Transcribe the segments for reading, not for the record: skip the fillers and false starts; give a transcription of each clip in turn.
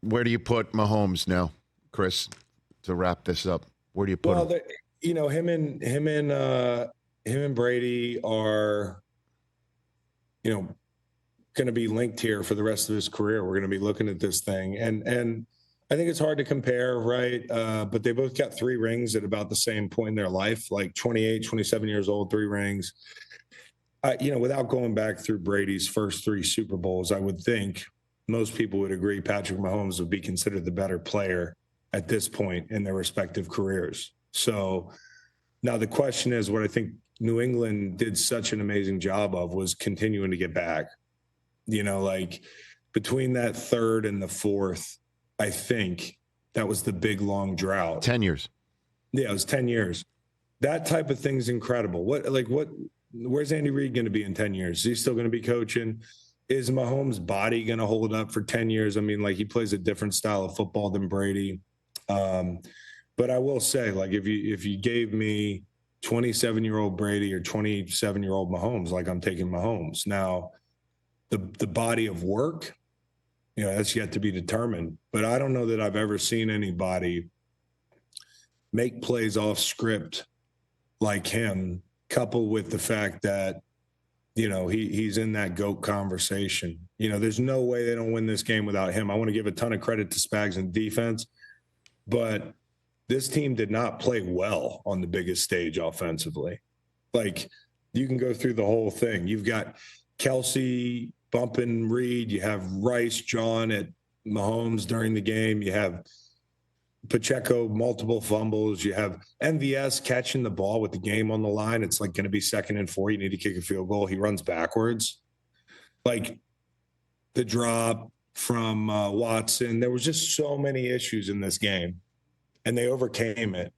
Where do you put Mahomes now, Chris, to wrap this up? Where do you put him? Him and Brady are, going to be linked here for the rest of his career. We're going to be looking at this thing. And I think it's hard to compare, right? But they both got 3 rings at about the same point in their life, like 28, 27 years old, 3 rings. Without going back through Brady's first 3 Super Bowls, I would think most people would agree Patrick Mahomes would be considered the better player at this point in their respective careers. So now the question is, what I think New England did such an amazing job of was continuing to get back. Between that 3rd and the 4th, I think that was the big, long drought. 10 years. Yeah, it was 10 years. That type of thing is incredible. Where's Andy Reid going to be in 10 years? Is he still going to be coaching? Is Mahomes' body going to hold up for 10 years? I mean, he plays a different style of football than Brady. But I will say, if you gave me 27-year-old Brady or 27-year-old Mahomes, I'm taking Mahomes. Now, the body of work, that's yet to be determined. But I don't know that I've ever seen anybody make plays off script like him, coupled with the fact that, he's in that GOAT conversation. There's no way they don't win this game without him. I want to give a ton of credit to Spags and defense, but this team did not play well on the biggest stage offensively. You can go through the whole thing. You've got Kelsey bumping Reed. You have Rice jawing at Mahomes during the game. You have Pacheco, multiple fumbles. You have MVS catching the ball with the game on the line. It's going to be 2nd and 4. You need to kick a field goal. He runs backwards. The drop from Watson. There was just so many issues in this game, and they overcame it.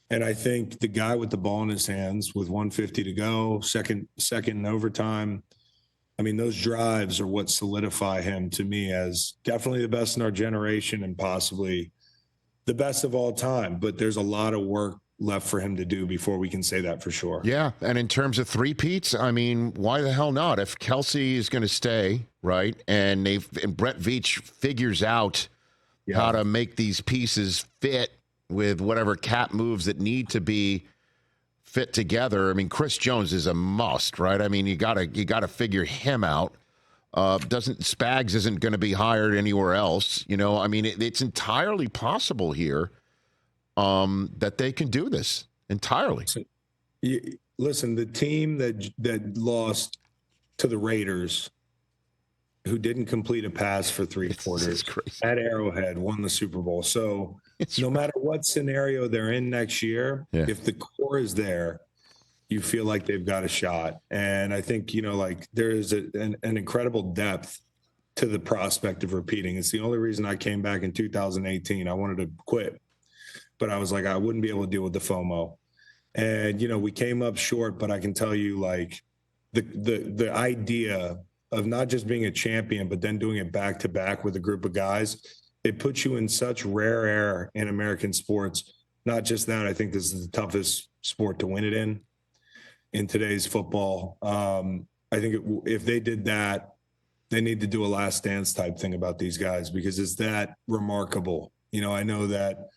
And I think the guy with the ball in his hands with 150 to go, second in overtime, those drives are what solidify him to me as definitely the best in our generation and possibly the best of all time. But there's a lot of work left for him to do before we can say that for sure. Yeah, and in terms of three-peats, why the hell not? If Kelsey is going to stay, right, and Brett Veach figures out how to make these pieces fit with whatever cap moves that need to be fit together. Chris Jones is a must, right? You gotta figure him out. Spags isn't going to be hired anywhere else. It's entirely possible here that they can do this entirely. Listen, the team that lost to the Raiders, who didn't complete a pass for 3 quarters at Arrowhead, won the Super Bowl. So no matter what scenario they're in next year, if the core is there, you feel like they've got a shot. And I think, there is an incredible depth to the prospect of repeating. It's the only reason I came back in 2018. I wanted to quit, but I was I wouldn't be able to deal with the FOMO. And, we came up short, but I can tell you, the idea of not just being a champion, but then doing it back to back with a group of guys, it puts you in such rare air in American sports. Not just that, I think this is the toughest sport to win it in today's football. I think if they did that, they need to do a last dance type thing about these guys, because it's that remarkable. I know that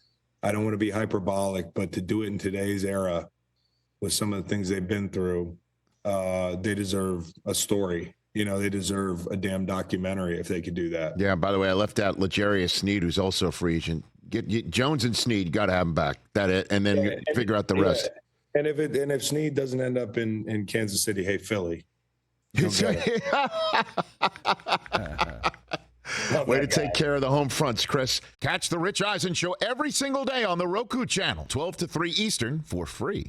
I don't want to be hyperbolic, but to do it in today's era with some of the things they've been through, they deserve a story. They deserve a damn documentary if they could do that. Yeah, by the way, I left out L'Jarius Sneed, who's also a free agent. Get Jones and Sneed, you got to have them back. That it, and then figure out the rest. And if Sneed doesn't end up in Kansas City, hey, Philly. Way to take care of the home fronts, Chris. Catch the Rich Eisen Show every single day on the Roku channel, 12 to 3 Eastern, for free.